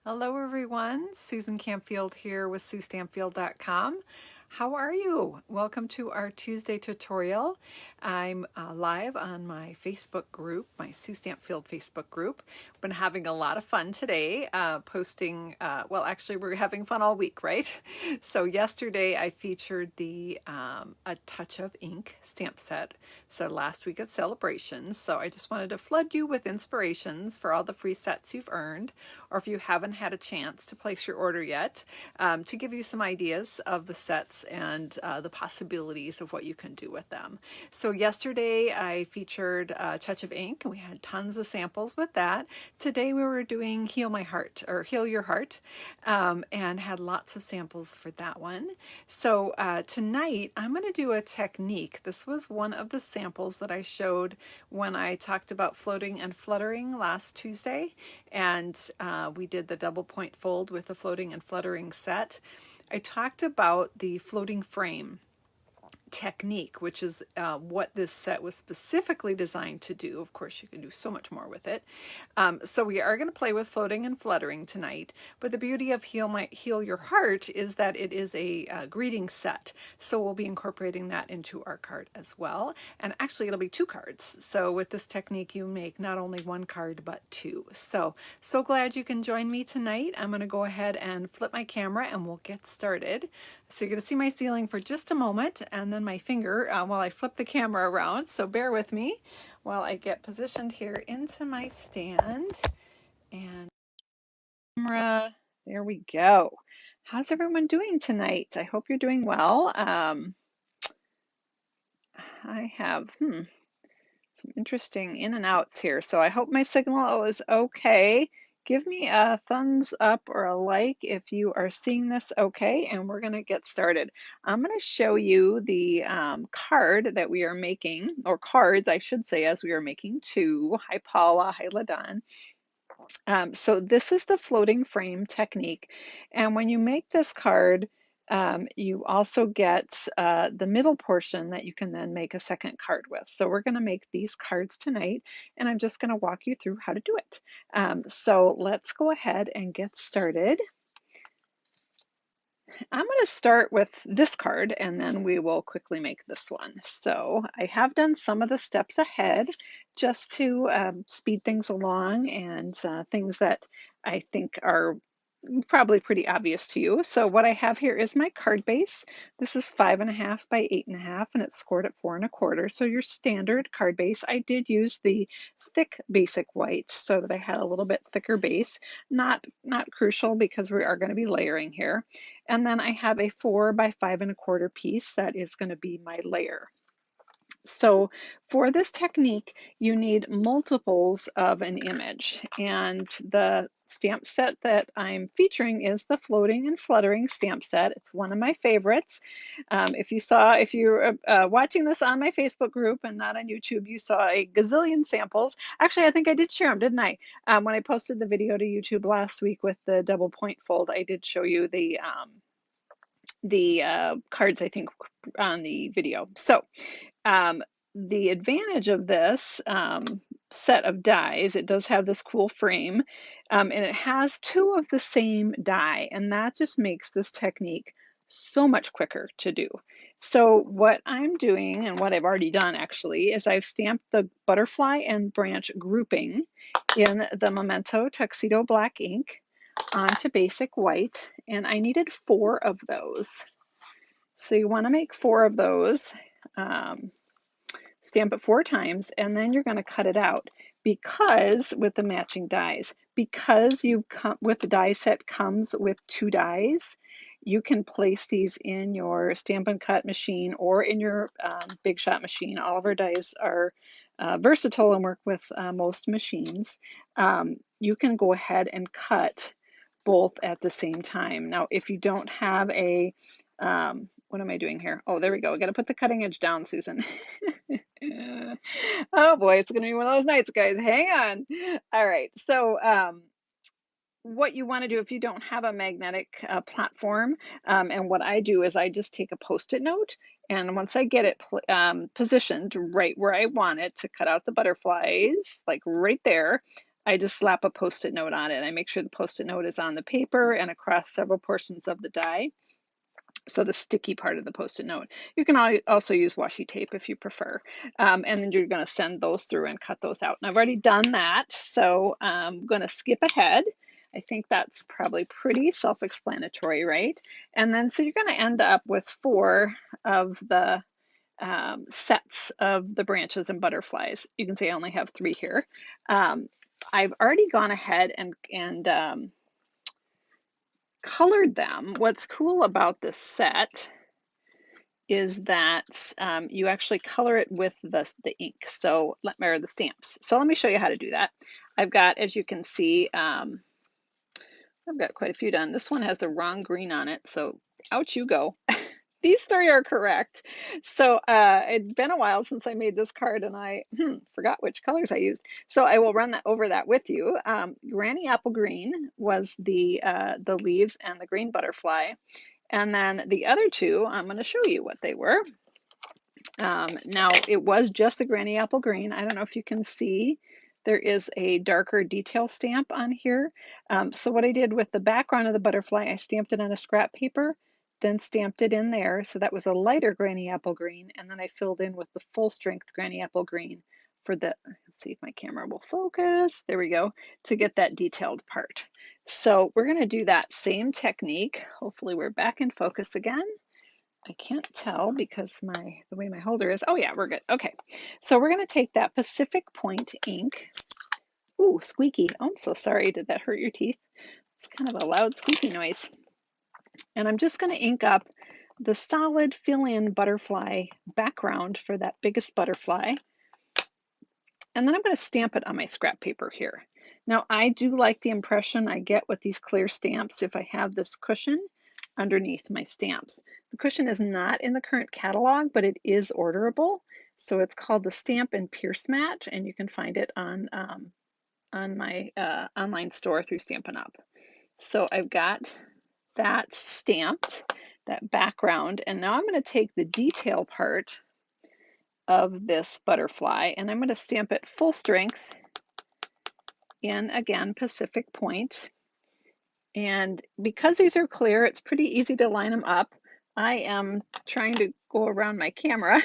Hello everyone, Susan Campfield here with SueStampfield.com. How are you? Welcome to our Tuesday tutorial. I'm live on my Facebook group, my Sue Stampfield Facebook group. Been having a lot of fun today, posting, well actually we're having fun all week, right? So yesterday I featured the A Touch of Ink stamp set. So last week of celebrations. So I just wanted to flood you with inspirations for all the free sets you've earned, or if you haven't had a chance to place your order yet, to give you some ideas of the sets and the possibilities of what you can do with them. So yesterday I featured A Touch of Ink, and we had tons of samples with that. Today we were doing Heal My Heart, or Heal Your Heart, and had lots of samples for that one. So tonight I'm going to do a technique. This was one of the samples that I showed when I talked about floating and fluttering last Tuesday, and we did the double point fold with the floating and fluttering set. I talked about the floating frame technique, which is what this set was specifically designed to do. Of course, you can do so much more with it. So we are going to play with floating and fluttering tonight, but the beauty of Heal Your Heart is that it is a greeting set. So we'll be incorporating that into our card as well. And actually it'll be two cards. So with this technique, you make not only one card, but two. So glad you can join me tonight. I'm going to go ahead and flip my camera and we'll get started. So you're going to see my ceiling for just a moment, and then my finger while I flip the camera around. So bear with me while I get positioned here into my stand. And camera, there we go. How's everyone doing tonight? I hope you're doing well. I have some interesting in and outs here, so I hope my signal is okay. Give me a thumbs up or a like if you are seeing this okay, and we're going to get started. I'm going to show you the card that we are making, or cards, I should say, as we are making two. Hi, Paula. Hi, LaDon. So this is the floating frame technique, and when you make this card, you also get the middle portion that you can then make a second card with. So we're going to make these cards tonight, and I'm just going to walk you through how to do it. So let's go ahead and get started. I'm going to start with this card, and then we will quickly make this one. So I have done some of the steps ahead just to speed things along, and things that I think are probably pretty obvious to you. So what I have here is my card base. This is 5.5 by 8.5, and it's scored at 4.25. So your standard card base. I did use the thick basic white so that I had a little bit thicker base. Not crucial because we are going to be layering here. And then I have a 4 by 5.25 piece that is going to be my layer. So for this technique, you need multiples of an image, and the stamp set that I'm featuring is the Floating and Fluttering stamp set. It's one of my favorites. If you're watching this on my Facebook group and not on YouTube, you saw a gazillion samples. Actually, I think I did share them, didn't I? When I posted the video to YouTube last week with the double point fold, I did show you the cards, I think, on the video. So the advantage of this set of dies, it does have this cool frame, and it has two of the same die, and that just makes this technique so much quicker to do. So what I'm doing, and what I've already done actually, is I've stamped the butterfly and branch grouping in the Memento Tuxedo Black ink onto basic white, and I needed 4 of those. So you want to make 4 of those, stamp it 4 times, and then you're going to cut it out, because with the matching dies, because with the die set comes with 2 dies, you can place these in your Stampin' Cut machine or in your Big Shot machine. All of our dies are versatile and work with most machines. You can go ahead and cut both at the same time. Now, if you don't have a what am I doing here? Oh, there we go. I got to put the cutting edge down, Susan. Oh boy, it's going to be one of those nights, guys. Hang on. All right. So what you want to do if you don't have a magnetic platform, and what I do is I just take a Post-it note, and once I get it positioned right where I want it to cut out the butterflies, like right there, I just slap a Post-it note on it. I make sure the Post-it note is on the paper and across several portions of the die. So the sticky part of the Post-it note. You can also use washi tape if you prefer. And then you're going to send those through and cut those out. And I've already done that, so I'm going to skip ahead. I think that's probably pretty self-explanatory, right? And then so you're going to end up with 4 of the sets of the branches and butterflies. You can see I only have 3 here. I've already gone ahead and colored them. What's cool about this set is that you actually color it with the ink, so or the stamps. So let me show you how to do that. I've got, as you can see, I've got quite a few done. This one has the wrong green on it, so out you go. These 3 are correct. So it's been a while since I made this card, and I forgot which colors I used. So I will run over that with you. Granny Apple Green was the leaves and the green butterfly. And then the other 2, I'm going to show you what they were. Now, it was just the Granny Apple Green. I don't know if you can see. There is a darker detail stamp on here. So what I did with the background of the butterfly, I stamped it on a scrap paper, then stamped it in there. So that was a lighter Granny Apple Green. And then I filled in with the full strength Granny Apple Green for the, let's see if my camera will focus. There we go, to get that detailed part. So we're going to do that same technique. Hopefully we're back in focus again. I can't tell because the way my holder is. Oh yeah, we're good. Okay, so we're going to take that Pacific Point ink. Ooh, squeaky. Oh, I'm so sorry. Did that hurt your teeth? It's kind of a loud squeaky noise. And I'm just going to ink up the solid fill-in butterfly background for that biggest butterfly. And then I'm going to stamp it on my scrap paper here. Now, I do like the impression I get with these clear stamps if I have this cushion underneath my stamps. The cushion is not in the current catalog, but it is orderable. So it's called the Stamp and Pierce Mat, and you can find it on my online store through Stampin' Up. So I've got that stamped, that background, and now I'm going to take the detail part of this butterfly and I'm going to stamp it full strength in, again, Pacific Point. And because these are clear, it's pretty easy to line them up. I am trying to go around my camera,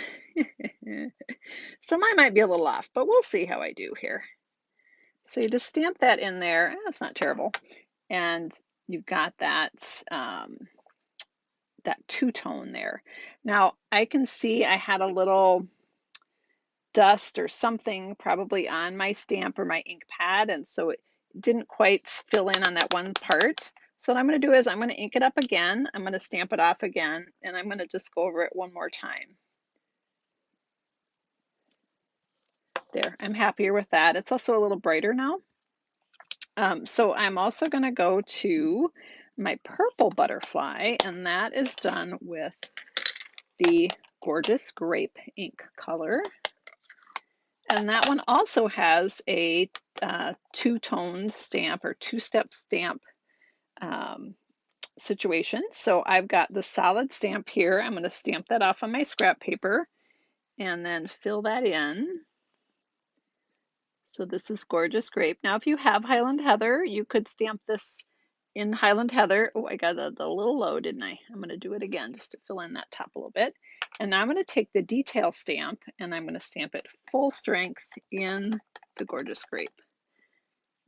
so mine might be a little off, but we'll see how I do here. So you just stamp that in there. That's not terrible. And you've got that, that two-tone there. Now, I can see I had a little dust or something probably on my stamp or my ink pad, and so it didn't quite fill in on that one part. So what I'm going to do is I'm going to ink it up again, I'm going to stamp it off again, and I'm going to just go over it one more time. There, I'm happier with that. It's also a little brighter now. So I'm also going to go to my purple butterfly, and that is done with the Gorgeous Grape ink color. And that one also has a two-tone stamp or two-step stamp situation. So I've got the solid stamp here. I'm going to stamp that off on my scrap paper and then fill that in. So this is Gorgeous Grape. Now, if you have Highland Heather, you could stamp this in Highland Heather. Oh, I got a little low, didn't I? I'm going to do it again just to fill in that top a little bit. And now I'm going to take the detail stamp and I'm going to stamp it full strength in the Gorgeous Grape.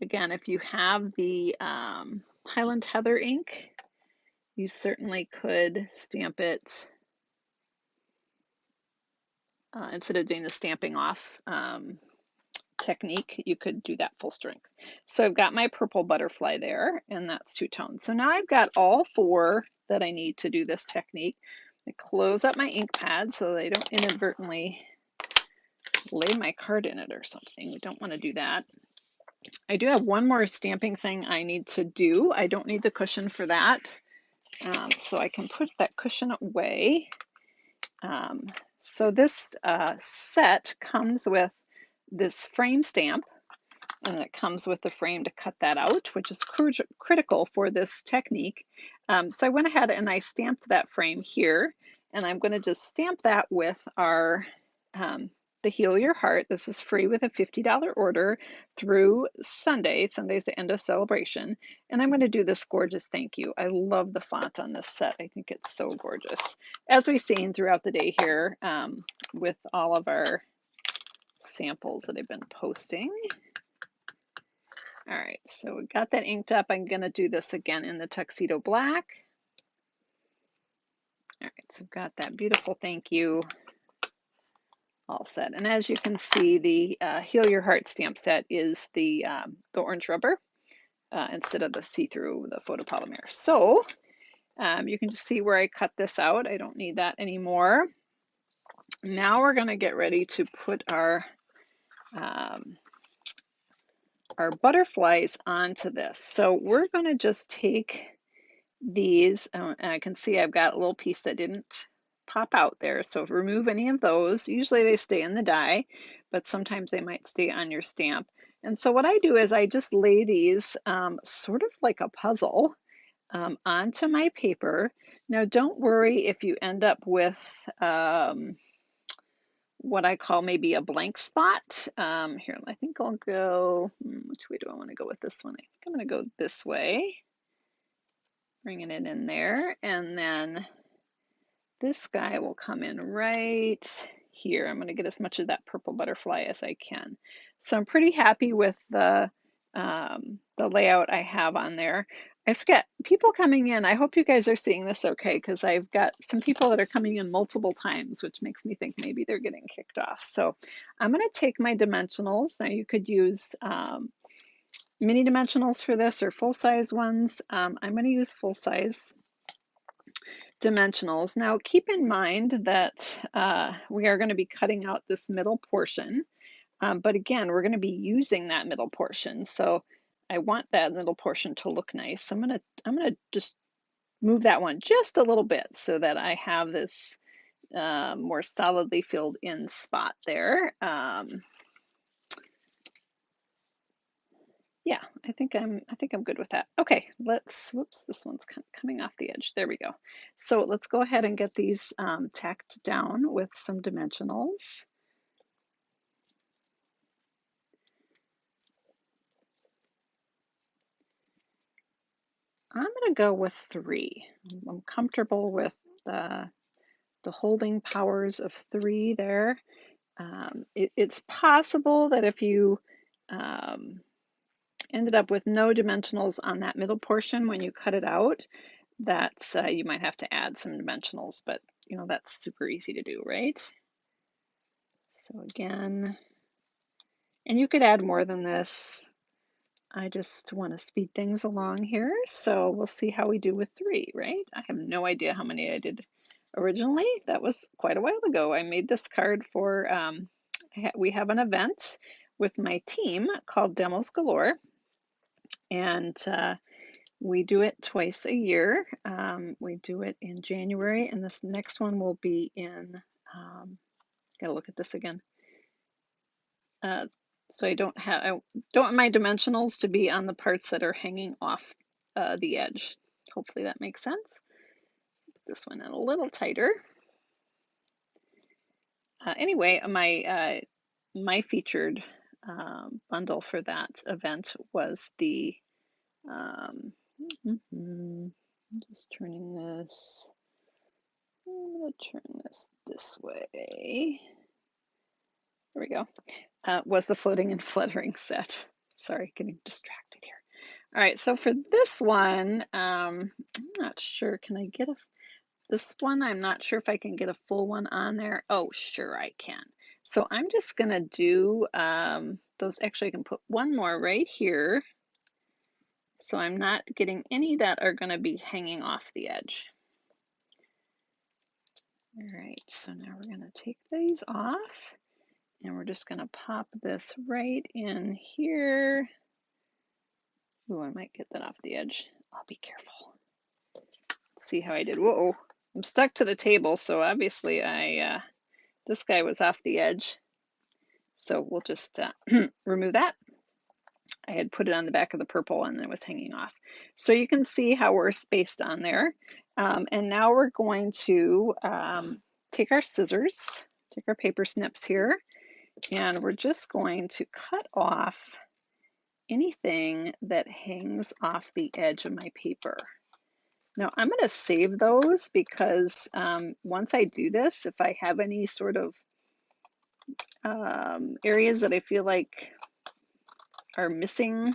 Again, if you have the Highland Heather ink, you certainly could stamp it instead of doing the stamping off technique, you could do that full strength. So I've got my purple butterfly there, and that's two-tone. So now I've got all 4 that I need to do this technique. I close up my ink pad so that I don't inadvertently lay my card in it or something. We don't want to do that. I do have one more stamping thing I need to do. I don't need the cushion for that, so I can put that cushion away. So this set comes with this frame stamp, and it comes with the frame to cut that out, which is critical for this technique. So I went ahead and I stamped that frame here, and I'm going to just stamp that with our the Heal Your Heart. This is free with a $50 order through Sunday. Sunday's the end of celebration. And I'm going to do this gorgeous thank you. I love the font on this set. I think it's so gorgeous. As we've seen throughout the day here with all of our samples that I've been posting. All right, so we got that inked up. I'm going to do this again in the tuxedo black. All right, so we've got that beautiful thank you all set. And as you can see, the Heal Your Heart stamp set is the orange rubber instead of the see-through, the photopolymer. So you can just see where I cut this out. I don't need that anymore. Now we're going to get ready to put our butterflies onto this. So we're going to just take these, and I can see I've got a little piece that didn't pop out there. So remove any of those. Usually they stay in the die, but sometimes they might stay on your stamp. And so what I do is I just lay these sort of like a puzzle onto my paper. Now don't worry if you end up with what I call maybe a blank spot. Here, I think I'll go, which way do I want to go with this one? I think I'm going to go this way, bringing it in there, and then this guy will come in right here. I'm going to get as much of that purple butterfly as I can. So I'm pretty happy with the layout I have on there. I've got people coming in. I hope you guys are seeing this okay, because I've got some people that are coming in multiple times, which makes me think maybe they're getting kicked off. So I'm going to take my dimensionals. Now you could use mini dimensionals for this or full-size ones. I'm going to use full-size dimensionals. Now keep in mind that we are going to be cutting out this middle portion, but again, we're going to be using that middle portion. So I want that middle portion to look nice. So I'm gonna just move that one just a little bit so that I have this more solidly filled in spot there. Yeah, I think I'm good with that. Okay, whoops, this one's coming off the edge. There we go. So let's go ahead and get these tacked down with some dimensionals. I'm going to go with 3. I'm comfortable with the holding powers of 3 there. It's possible that if you ended up with no dimensionals on that middle portion when you cut it out, that you might have to add some dimensionals, but you know, that's super easy to do, right? So again, and you could add more than this. I just want to speed things along here, so we'll see how we do with 3, right? I have no idea how many I did originally. That was quite a while ago. I made this card for, we have an event with my team called Demos Galore, and we do it twice a year. We do it in January, and this next one will be in, gotta look at this again. So I don't want my dimensionals to be on the parts that are hanging off the edge. Hopefully that makes sense. This one in a little tighter. Anyway, my featured bundle for that event was the, just turning this, I'm going to turn this way. There we go. Was the Floating and Fluttering set. Sorry, getting distracted here. All right, so for this one, I'm not sure, can I get this one? I'm not sure if I can get a full one on there. Oh, sure I can. So I'm just gonna do those, actually I can put one more right here. So I'm not getting any that are gonna be hanging off the edge. All right, so now we're gonna take these off. And we're just going to pop this right in here. Ooh, I might get that off the edge. I'll be careful. Let's see how I did. Whoa, I'm stuck to the table, so obviously this guy was off the edge. So we'll just remove that. I had put it on the back of the purple and it was hanging off. So you can see how we're spaced on there. And now we're going to take our scissors, take our paper snips here, And we're just going to cut off anything that hangs off the edge of my paper. Now I'm going to save those because once I do this, if I have any sort of areas that I feel like are missing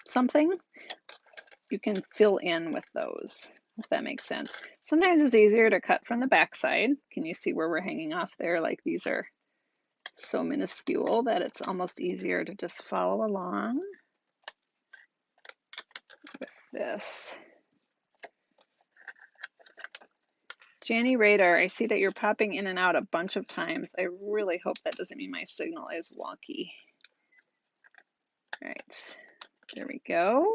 something, you can fill in with those, if that makes sense. Sometimes it's easier to cut from the back side. Can you see where we're hanging off there? Like these are so minuscule that it's almost easier to just follow along with this. Janny Radar, I see that you're popping in and out a bunch of times. I really hope that doesn't mean my signal is wonky. All right, there we go.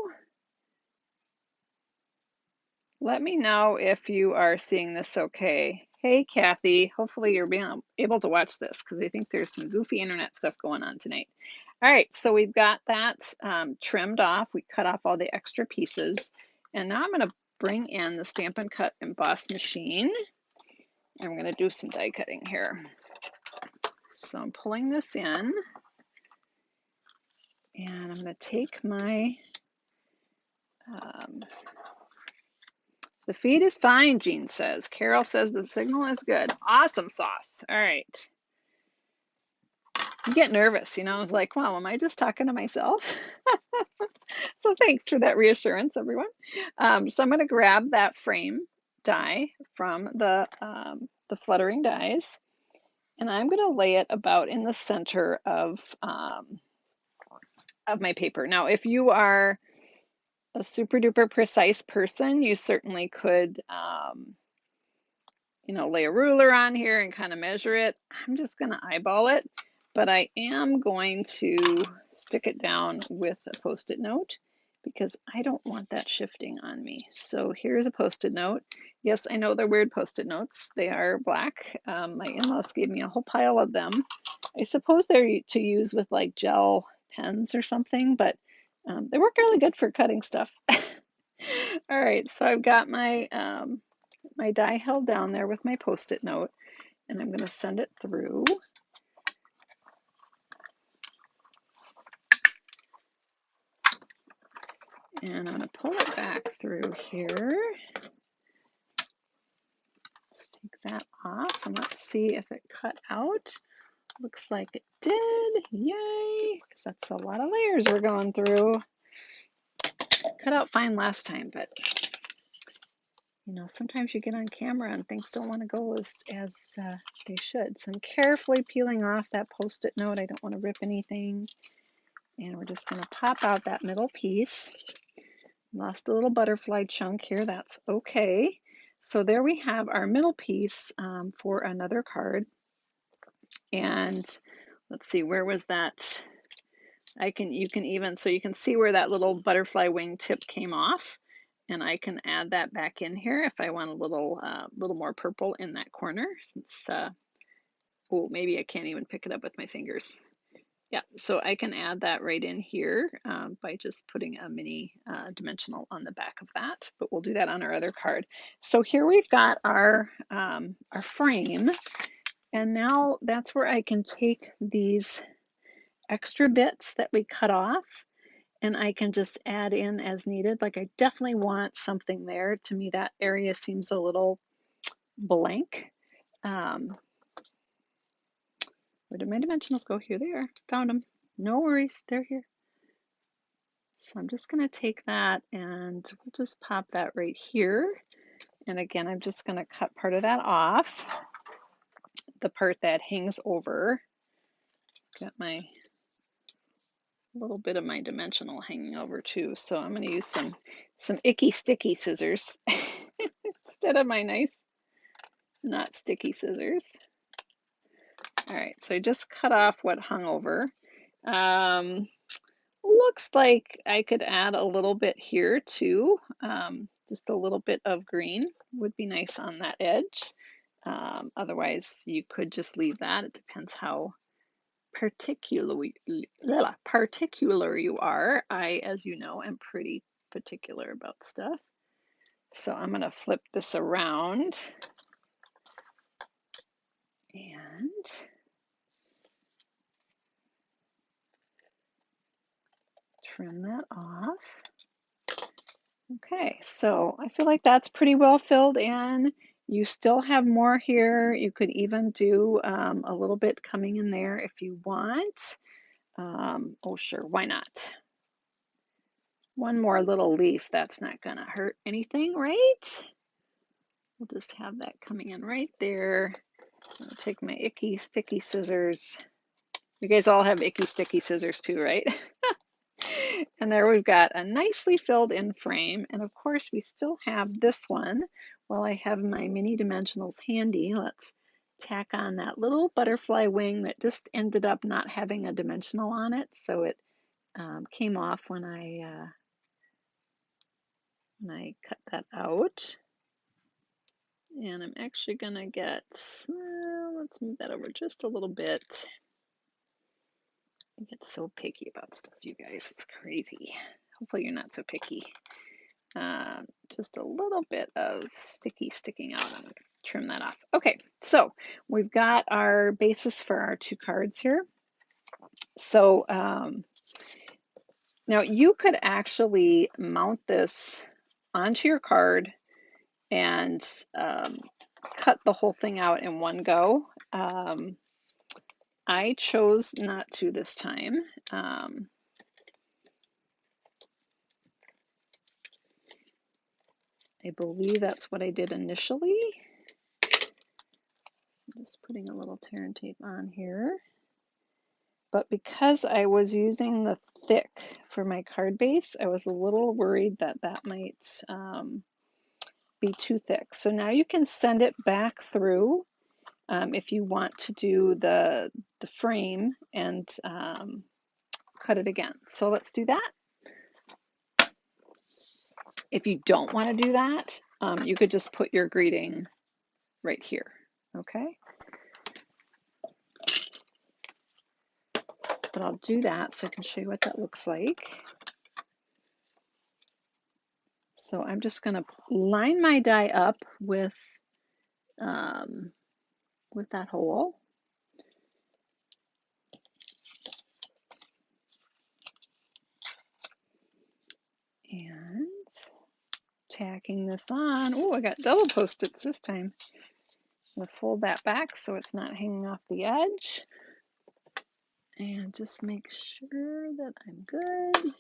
Let me know if you are seeing this okay. Hey, Kathy, hopefully you're being able to watch this because I think there's some goofy internet stuff going on tonight. All right, so we've got that trimmed off. We cut off all the extra pieces. And now I'm going to bring in the Stampin' Cut Emboss machine. And I'm going to do some die cutting here. So I'm pulling this in. And I'm going to take my, the feed is fine, Jean says. Carol says the signal is good. Awesome sauce. All right. You get nervous, you know, like, wow, am I just talking to myself? So thanks for that reassurance, everyone. So I'm going to grab that frame die from the fluttering dies, and I'm going to lay it about in the center of my paper. Now, if you are a super duper precise person, you certainly could, you know, lay a ruler on here and kind of measure it. I'm just going to eyeball it, but I am going to stick it down with a Post-it note because I don't want that shifting on me. So here's a Post-it note. Yes, I know they're weird Post-it notes. They are black. My in-laws gave me a whole pile of them. I suppose they're to use with like gel pens or something, but they work really good for cutting stuff. All right, so I've got my my die held down there with my Post-it note, and I'm going to send it through. And I'm going to pull it back through here. Let's take that off and let's see if it cut out. Looks like it did. Yay! Because that's a lot of layers we're going through. Cut out fine last time, but you know, sometimes you get on camera and things don't want to go as they should. So I'm carefully peeling off that Post-it note. I don't want to rip anything. And we're just going to pop out that middle piece. Lost a little butterfly chunk here. That's okay. So there we have our middle piece for another card. And let's see, where was that? You can see where that little butterfly wing tip came off. And I can add that back in here if I want a little more purple in that corner. Since oh, maybe I can't even pick it up with my fingers. Yeah, so I can add that right in here by just putting a mini dimensional on the back of that, but we'll do that on our other card. So here we've got our frame, and now that's where I can take these extra bits that we cut off, and I can just add in as needed. Like I definitely want something there. To me, that area seems a little blank. Where did my dimensionals go? Here they are. Found them. No worries, they're here. So I'm just going to take that and we'll just pop that right here. And again, I'm just going to cut part of that off, the part that hangs over. Got my little bit of my dimensional hanging over too. So I'm going to use some icky sticky scissors instead of my nice not sticky scissors. All right, so I just cut off what hung over. Looks like I could add a little bit here too. Just a little bit of green would be nice on that edge. Otherwise, you could just leave that. It depends how particular you are. I, as you know, am pretty particular about stuff. So I'm going to flip this around and trim that off. Okay, so I feel like that's pretty well filled in. You still have more here. You could even do a little bit coming in there if you want. Oh, sure, why not? One more little leaf, that's not gonna hurt anything, right? We'll just have that coming in right there. I'll take my icky sticky scissors. You guys all have icky sticky scissors too, right? And there we've got a nicely filled in frame. And of course we still have this one. While I have my mini dimensionals handy, let's tack on that little butterfly wing that just ended up not having a dimensional on it. So it came off when I cut that out. And I'm actually gonna get, let's move that over just a little bit. I get so picky about stuff, you guys, it's crazy. Hopefully you're not so picky. Just a little bit of sticky sticking out. I'm gonna trim that off. Okay, so we've got our basis for our 2 cards here. So now you could actually mount this onto your card and cut the whole thing out in one go. I chose not to this time. I believe that's what I did initially. So just putting a little tear and tape on here. But because I was using the thick for my card base, I was a little worried that that might be too thick. So now you can send it back through if you want to do the frame and cut it again. So let's do that. If you don't want to do that, you could just put your greeting right here, okay? But I'll do that so I can show you what that looks like. So I'm just going to line my die up with that hole. And tacking this on. Oh, I got double Post-its this time. I'm going to fold that back so it's not hanging off the edge. And just make sure that I'm good.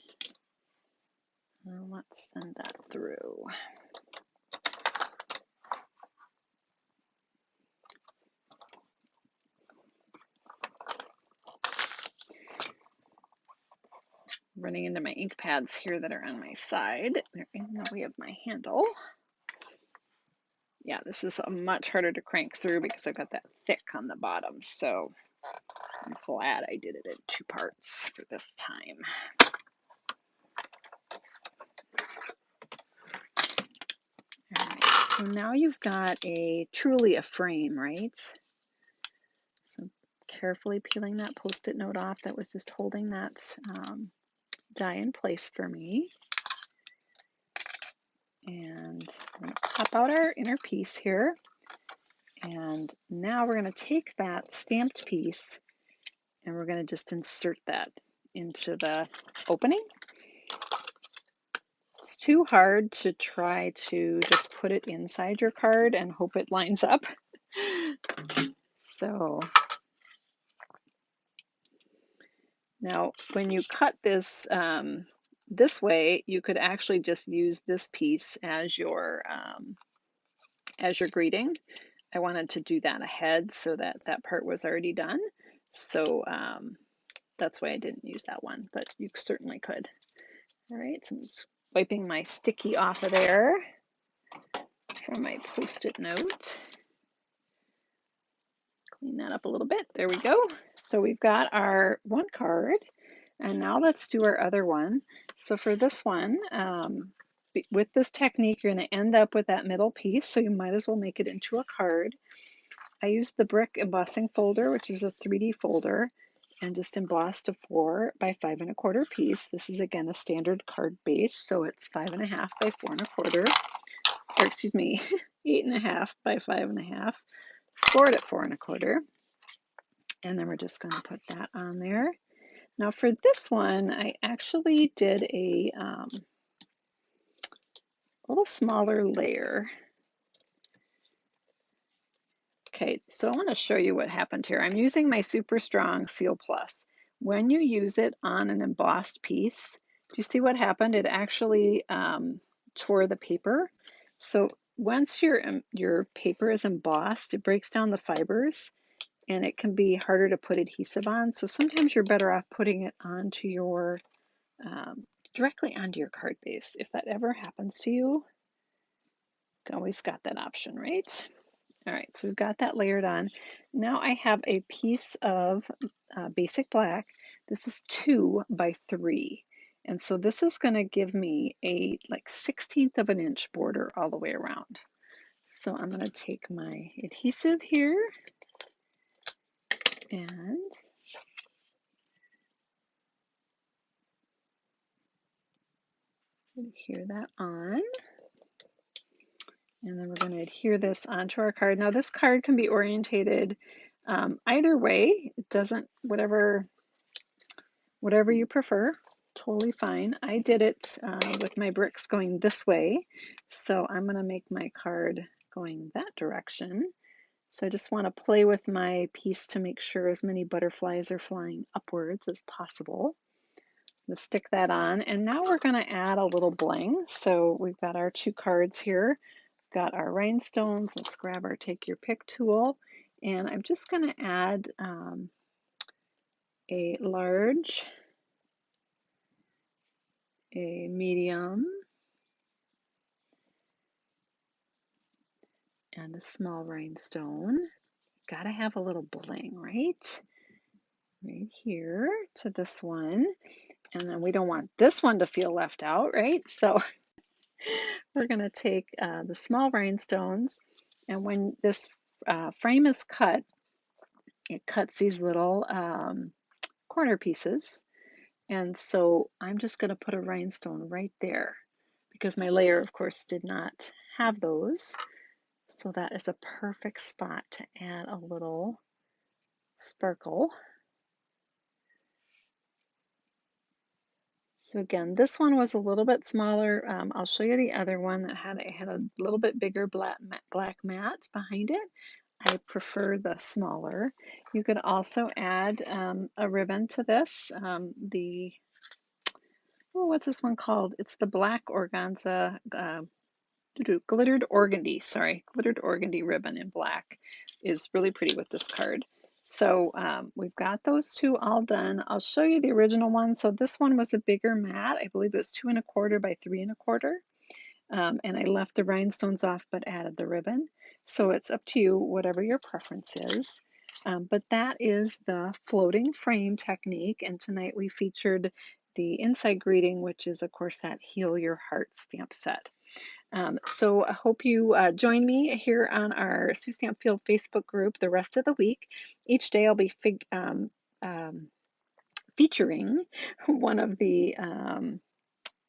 Now let's send that through. Running into my ink pads here that are on my side. They're in the way of my handle. Yeah, this is much harder to crank through because I've got that thick on the bottom. So I'm glad I did it in 2 parts for this time. All right, so now you've got truly a frame, right? So carefully peeling that Post-it note off that was just holding that die in place for me. And I'm going to pop out our inner piece here. And now we're going to take that stamped piece and we're going to just insert that into the opening. It's too hard to try to just put it inside your card and hope it lines up. So now when you cut this this way, you could actually just use this piece as your greeting. I wanted to do that ahead so that that part was already done. So that's why I didn't use that one, but you certainly could. All right, so I'm just wiping my sticky off of there from my Post-it note. Clean that up a little bit. There we go. So we've got our one card, and now let's do our other one. So for this one, with this technique, you're going to end up with that middle piece, so you might as well make it into a card. I used the brick embossing folder, which is a 3D folder, and just embossed a 4 by 5 1/4 piece. This is again a standard card base, so it's 5 1/2 by 4 1/4, or excuse me, 8 1/2 by 5 1/2, scored at 4 1/4. And then we're just going to put that on there. Now for this one, I actually did a little smaller layer. Okay, so I want to show you what happened here. I'm using my Super Strong Seal Plus. When you use it on an embossed piece, do you see what happened? It actually tore the paper. So once your paper is embossed, it breaks down the fibers and it can be harder to put adhesive on. So sometimes you're better off putting it onto your directly onto your card base. If that ever happens to you, you always got that option, right? All right, so we've got that layered on. Now I have a piece of basic black. This is 2 by 3. And so this is going to give me a like 1/16 of an inch border all the way around. So I'm going to take my adhesive here and adhere that on. And then we're going to adhere this onto our card. Now this card can be orientated either way. It doesn't, whatever you prefer, totally fine. I did it with my bricks going this way. So I'm going to make my card going that direction. So I just want to play with my piece to make sure as many butterflies are flying upwards as possible. I'm going to stick that on. And now we're going to add a little bling. So we've got our 2 cards here. Got our rhinestones. Let's grab our take your pick tool. And I'm just going to add a large, a medium, and a small rhinestone. Gotta have a little bling, right? Right here to this one. And then we don't want this one to feel left out, right? So we're gonna take the small rhinestones, and when this frame is cut, it cuts these little corner pieces. And so I'm just gonna put a rhinestone right there because my layer, of course, did not have those. So that is a perfect spot to add a little sparkle. So again, this one was a little bit smaller. I'll show you the other one that had a little bit bigger black mat behind it. I prefer the smaller. You could also add a ribbon to this. What's this one called? It's the black organza glittered organdy. Sorry, glittered organdy ribbon in black is really pretty with this card. So we've got those 2 all done. I'll show you the original one. So this one was a bigger mat. I believe it was 2 1/4 by 3 1/4. And I left the rhinestones off but added the ribbon. So it's up to you, whatever your preference is. But that is the floating frame technique. And tonight we featured the inside greeting, which is, of course, that Heal Your Heart stamp set. So I hope you join me here on our Sue Stampfield Facebook group the rest of the week. Each day I'll be featuring one of the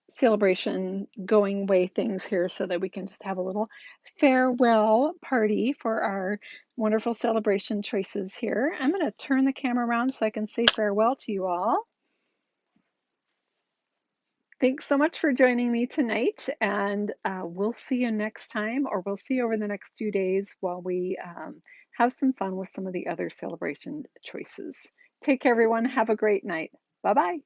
celebration going way things here so that we can just have a little farewell party for our wonderful celebration choices here. I'm going to turn the camera around so I can say farewell to you all. Thanks so much for joining me tonight, and we'll see you next time, or we'll see you over the next few days while we have some fun with some of the other celebration choices. Take care, everyone. Have a great night. Bye-bye.